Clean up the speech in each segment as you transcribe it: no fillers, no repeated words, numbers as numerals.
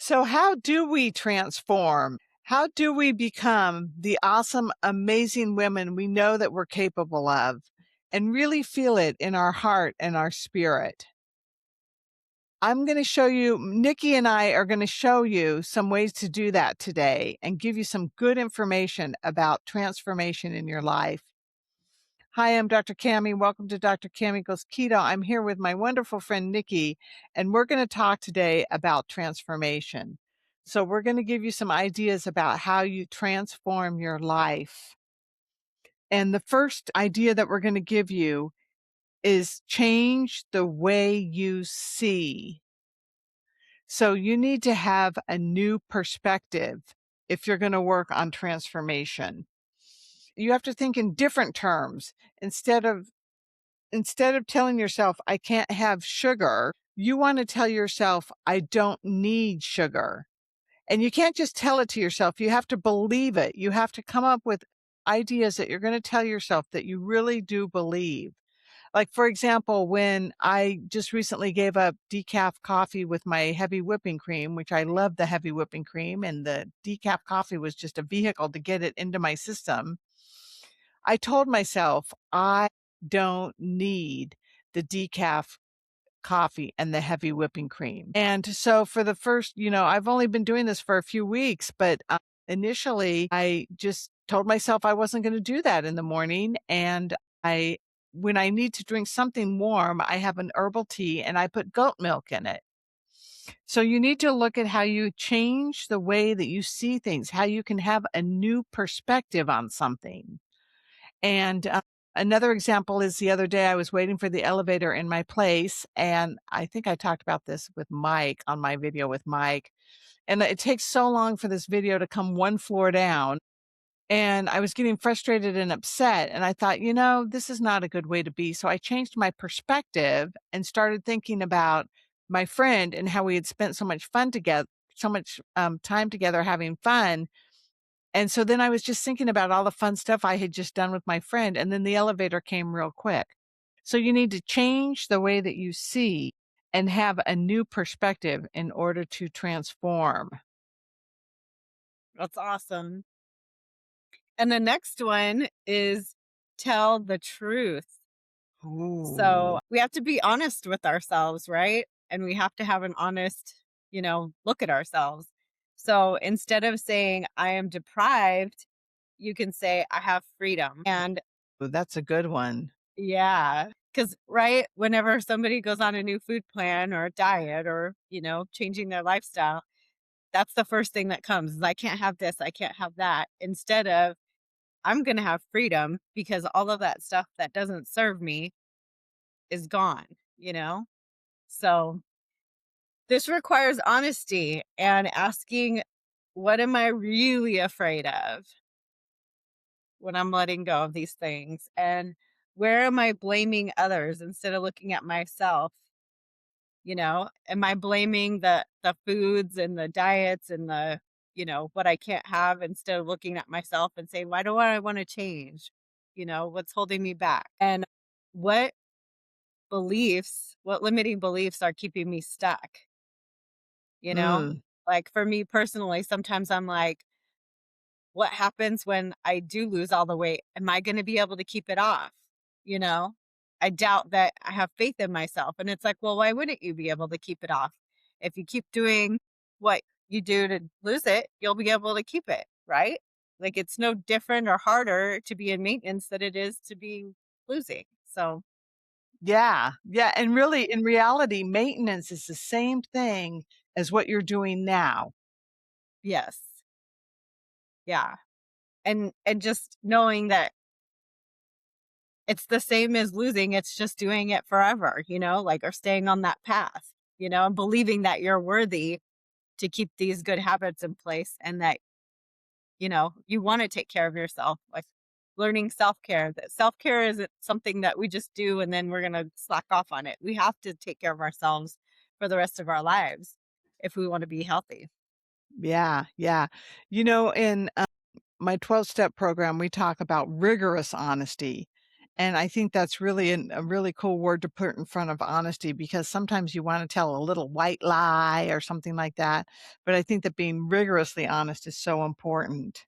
So, how do we transform? How do we become the awesome, amazing women we know that we're capable of and really feel it in our heart and our spirit? I'm going to show you, Nikki and I are going to show you some ways to do that today and give you some good information about transformation in your life. Hi, I'm Dr. Cammy. Welcome to Dr. Cammy Goes Keto. I'm here with my wonderful friend Nikki, and we're going to talk today about transformation. So, we're going to give you some ideas about how you transform your life. And the first idea that we're going to give you is change the way you see. So, you need to have a new perspective if you're going to work on transformation. You have to think in different terms instead of telling yourself, I can't have sugar, you want to tell yourself, I don't need sugar. And you can't just tell it to yourself. You have to believe it. You have to come up with ideas that you're going to tell yourself that you really do believe. Like, for example, when I just recently gave up decaf coffee with my heavy whipping cream, which I love the heavy whipping cream, and the decaf coffee was just a vehicle to get it into my system. I told myself, I don't need the decaf coffee and the heavy whipping cream. And so for the first, I've only been doing this for a few weeks, but initially I just told myself I wasn't going to do that in the morning. And when I need to drink something warm, I have an herbal tea and I put goat milk in it. So you need to look at how you change the way that you see things, how you can have a new perspective on something. And, another example is the other day I was waiting for the elevator in my place, and I think I talked about this with Mike on my video with Mike, and it takes so long for this video to come 1 floor down, and I was getting frustrated and upset, and I thought, this is not a good way to be, so I changed my perspective and started thinking about my friend and how we had spent so much fun together so much, time together having fun, and so then I was just thinking about all the fun stuff I had just done with my friend, and then the elevator came real quick. So you need to change the way that you see and have a new perspective in order to transform. That's awesome. And the next one is tell the truth. So Ooh. we have to be honest with ourselves, right? And we have to have an honest, look at ourselves. So instead of saying, I am deprived, you can say, I have freedom. And Ooh, that's a good one. yeah, because, right, whenever somebody goes on a new food plan or a diet or, changing their lifestyle, that's the first thing that comes is I can't have this, I can't have that. Instead of, I'm going to have freedom because all of that stuff that doesn't serve me is gone, you know? So this requires honesty and asking, what am I really afraid of when I'm letting go of these things? And where am I blaming others instead of looking at myself? Am I blaming the foods and the diets and the, what I can't have instead of looking at myself and saying, why do I want to change? What's holding me back? And what what limiting beliefs are keeping me stuck? You know? Mm, Like for me personally, sometimes I'm like, what happens when I do lose all the weight? Am I going to be able to keep it off? You know, I doubt that I have faith in myself. And it's like, well, why wouldn't you be able to keep it off? If you keep doing what you do to lose it, you'll be able to keep it, right? Like it's no different or harder to be in maintenance than it is to be losing. So, yeah, yeah, and really, in reality, maintenance is the same thing as what you're doing now. yes. Yeah. And just knowing that it's the same as losing, it's just doing it forever, like or staying on that path, and believing that you're worthy to keep these good habits in place and that, you want to take care of yourself, like learning self-care. That self-care isn't something that we just do and then we're going to slack off on it. We have to take care of ourselves for the rest of our lives if we want to be healthy. Yeah, yeah. In my 12-step program, we talk about rigorous honesty. And I think that's really a really cool word to put in front of honesty because sometimes you wanna tell a little white lie or something like that, but I think that being rigorously honest is so important.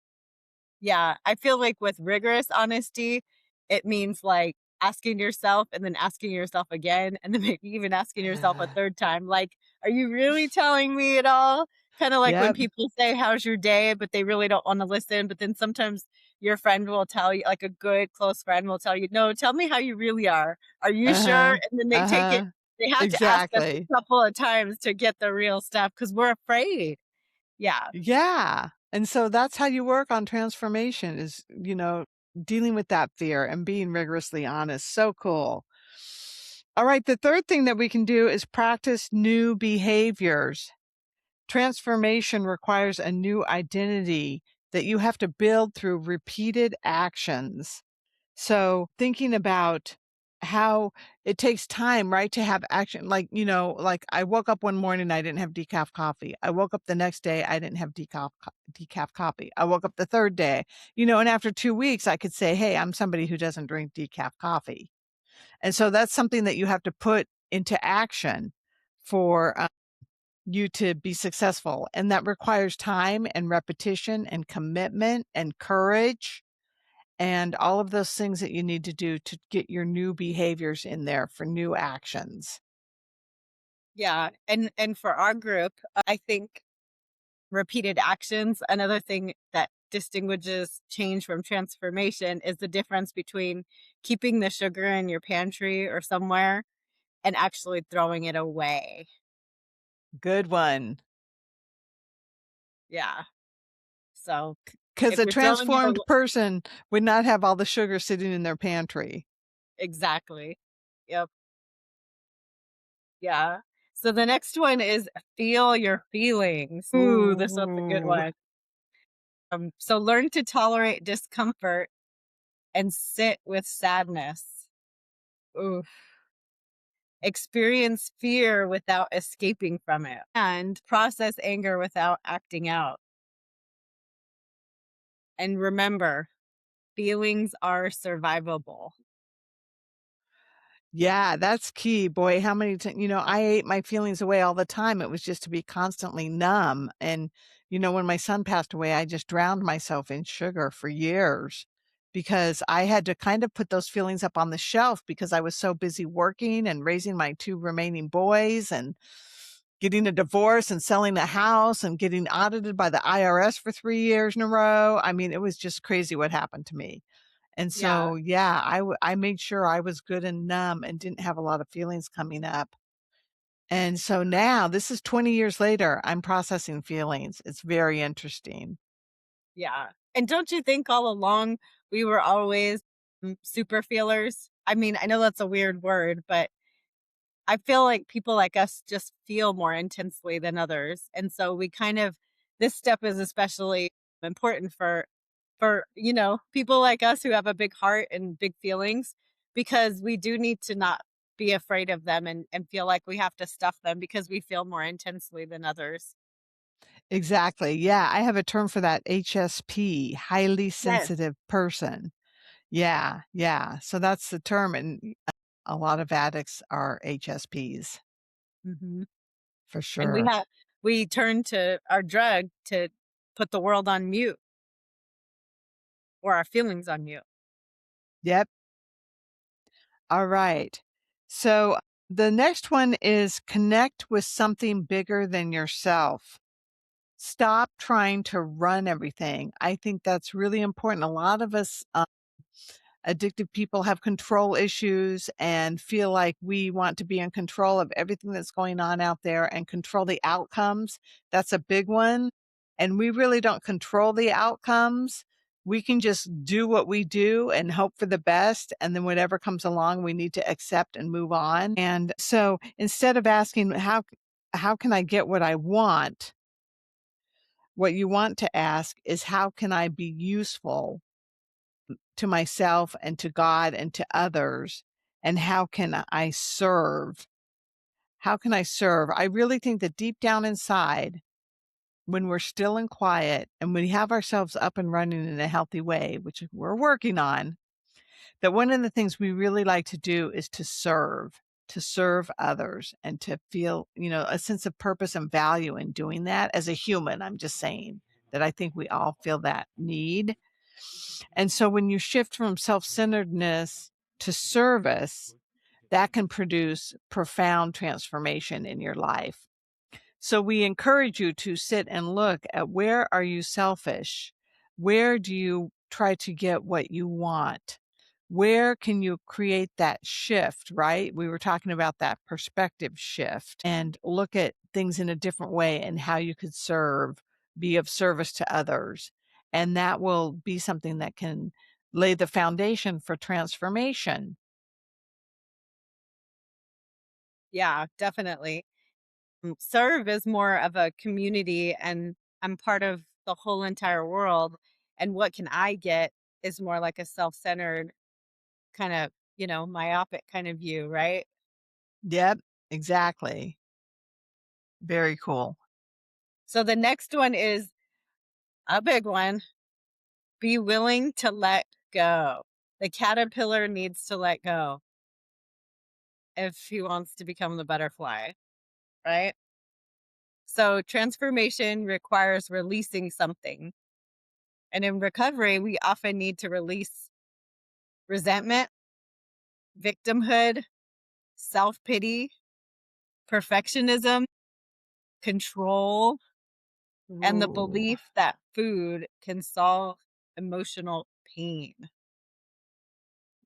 Yeah, I feel like with rigorous honesty, it means, like, asking yourself and then asking yourself again, and then maybe even asking yourself a third time, like, "Are you really telling me it all?" Kinda like when Yep. people say, "How's your day?" But they really don't wanna listen, but then sometimes your friend will tell you like, a good close friend will tell you, "No, tell me how you really are. Are you sure?" Uh-huh. And then Uh-huh. they have to ask us Exactly. a couple of times to get the real stuff because 'cause we're afraid. Yeah. Yeah. And so that's how you work on transformation is, dealing with that fear and being rigorously honest. So cool. All right. The third thing that we can do is practice new behaviors. Transformation requires a new identity that you have to build through repeated actions. So thinking about how it takes time, right, to have action. Like I woke up one morning, I didn't have decaf coffee. I woke up the next day, I didn't have decaf coffee. I woke up the third day, and after 2 weeks, I could say, hey, I'm somebody who doesn't drink decaf coffee. And so that's something that you have to put into action for you to be successful. And that requires time and repetition and commitment and courage and all of those things that you need to do to get your new behaviors in there for new actions. Yeah, and for our group, I think repeated actions, another thing that distinguishes change from transformation is the difference between keeping the sugar in your pantry or somewhere and actually throwing it away. Good one. Yeah. So Because if a you're throwing it transformed away, person would not have all the sugar sitting in their pantry. exactly. Yep. Yeah. So the next one is feel your feelings. Ooh, this one's a good Ooh. one. So learn to tolerate discomfort and sit with sadness. Ooh. Experience fear without escaping from it, and process anger without acting out. And remember, feelings are survivable. Yeah, that's key. Boy, how many ti I ate my feelings away all the time. It was just to be constantly numb. And, when my son passed away, I just drowned myself in sugar for years because I had to kind of put those feelings up on the shelf because I was so busy working and raising my 2 remaining boys and getting a divorce and selling a house and getting audited by the IRS for 3 years in a row. I mean, it was just crazy what happened to me. And Yeah, so, yeah, I made sure I was good and numb and didn't have a lot of feelings coming up. And so now this is 20 years later, I'm processing feelings. It's very interesting. yeah. And don't you think all along we were always super feelers? I mean, I know that's a weird word, but I feel like people like us just feel more intensely than others. And so we kind of this step is especially important for, people like us who have a big heart and big feelings because we do need to not be afraid of them and feel like we have to stuff them because we feel more intensely than others. Exactly. Yeah, I have a term for that, HSP, highly Yes. sensitive person. Yeah, yeah. So that's the term, and a lot of addicts are HSPs Mhm. for And sure. we turn to our drug to put the world on mute or our feelings on mute. Yep. All right. So the next one is connect with something bigger than yourself. Stop trying to run everything. I think that's really important. A lot of us addicted people have control issues and feel like we want to be in control of everything that's going on out there and control the outcomes. That's a big one. And we really don't control the outcomes. We can just do what we do and hope for the best. And then whatever comes along, we need to accept and move on. And so instead of asking, how can I get what I want? What you want to ask is, how can I be useful to myself and to God and to others? And how can I serve? How can I serve? I really think that deep down inside, when we're still and quiet and we have ourselves up and running in a healthy way, which we're working on, that one of the things we really like to do is to serve others and to feel, a sense of purpose and value in doing that as a human. I'm just saying that I think we all feel that need. And so when you shift from self centeredness to service, that can produce profound transformation in your life. So we encourage you to sit and look at, where are you selfish? Where do you try to get what you want? Where can you create that shift, right? We were talking about that perspective shift, and look at things in a different way and how you could be of service to others. And that will be something that can lay the foundation for transformation. Yeah, definitely. Serve is more of a community, and I'm part of the whole entire world. And what can I get is more like a self centered kind of, myopic kind of view, right? Yep, exactly. Very cool. So the next one is a big one: be willing to let go. The caterpillar needs to let go if he wants to become the butterfly, right? So transformation requires releasing something. And in recovery, we often need to release resentment, victimhood, self pity, perfectionism, control, and the Ooh. belief that food can solve emotional pain.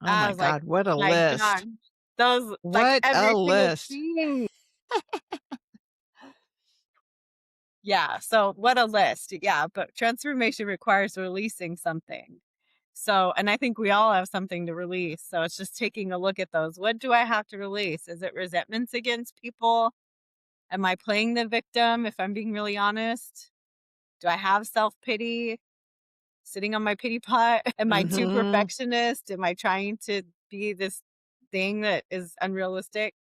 Oh I my was like, god, what a my list. God, those, like What a every single list. thing. Yeah. So what a list. Yeah. But transformation requires releasing something. So, and I think we all have something to release. So it's just taking a look at those. What do I have to release? Is it resentments against people? Am I playing the victim, if I'm being really honest? Do I have self pity sitting on my pity pot? Am I too Mhm. perfectionist? Am I trying to be this thing that is unrealistic?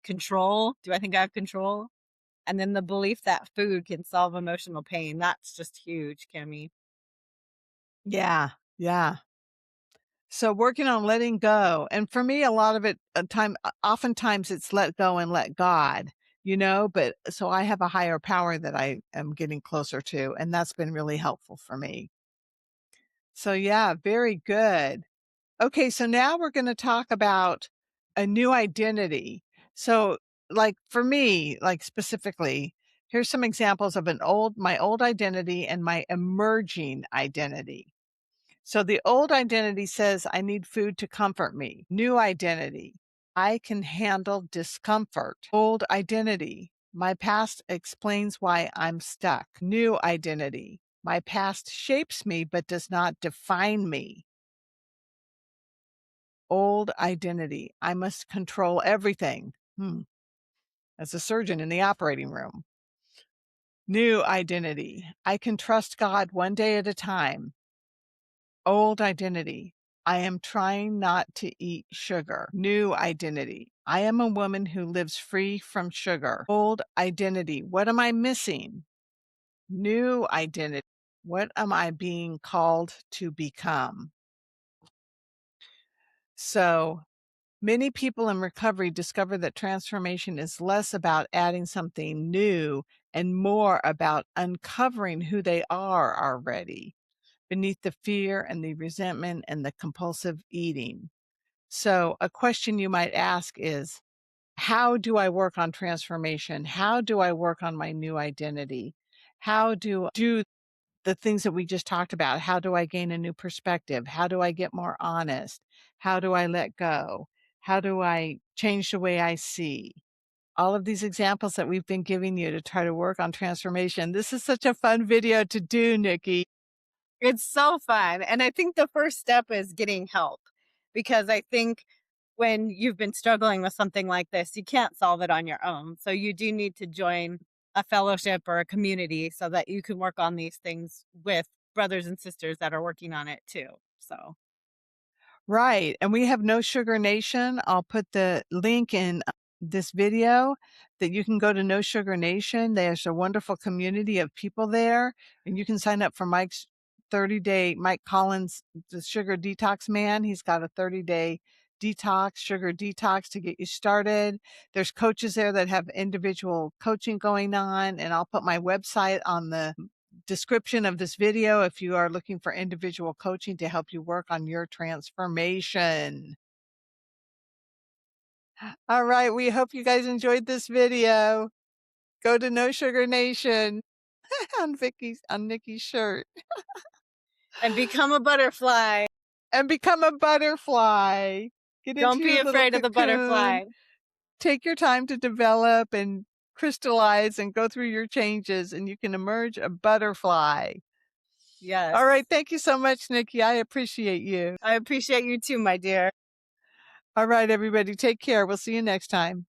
Control. Do I think I have control? And then the belief that food can solve emotional pain. That's just huge, Kimmy. Yeah, yeah. So working on letting go, and for me, a lot of it, oftentimes it's let go and let God, but so I have a higher power that I am getting closer to, and that's been really helpful for me. So yeah, very good. Okay, so now we're gonna talk about a new identity. So, like, for me, like, specifically, here's some examples of my old identity and my emerging identity. So the old identity says, "I need food to comfort me." New identity, "I can handle discomfort." Old identity, "My past explains why I'm stuck." New identity, "My past shapes me but does not define me." Old identity, "I must control everything." As a surgeon in the operating room. New identity, "I can trust God one day at a time." Old identity, "I am trying not to eat sugar." New identity, "I am a woman who lives free from sugar." Old identity, "What am I missing?" New identity, "What am I being called to become?" So many people in recovery discover that transformation is less about adding something new and more about uncovering who they are already beneath the fear and the resentment and the compulsive eating. So, a question you might ask is, how do I work on transformation? How do I work on my new identity? How do the things that we just talked about? How do I gain a new perspective? How do I get more honest? How do I let go? How do I change the way I see? All of these examples that we've been giving you to try to work on transformation. This is such a fun video to do, Nikki. It's so fun. And I think the first step is getting help, because I think when you've been struggling with something like this, you can't solve it on your own. So you do need to join a fellowship or a community so that you can work on these things with brothers and sisters that are working on it too. So Right, and we have No Sugar Nation. I'll put the link in this video that you can go to No Sugar Nation. There's a wonderful community of people there, and you can sign up for Mike's 30-day Mike Collins, the sugar detox man. He's got a 30-day detox, sugar detox to get you started. There's coaches there that have individual coaching going on, and I'll put my website on the description of this video if you are looking for individual coaching to help you work on your transformation. All right, we hope you guys enjoyed this video. Go to No Sugar Nation on Nikki's shirt And become a butterfly. and become a butterfly. Get into Don't be your little afraid of the cocoon. butterfly. Take your time to develop and crystallize and go through your changes, and you can emerge a butterfly. Yes. All right. Thank you so much, Nikki. I appreciate you. I appreciate you too, my dear. All right, everybody. Take care. We'll see you next time.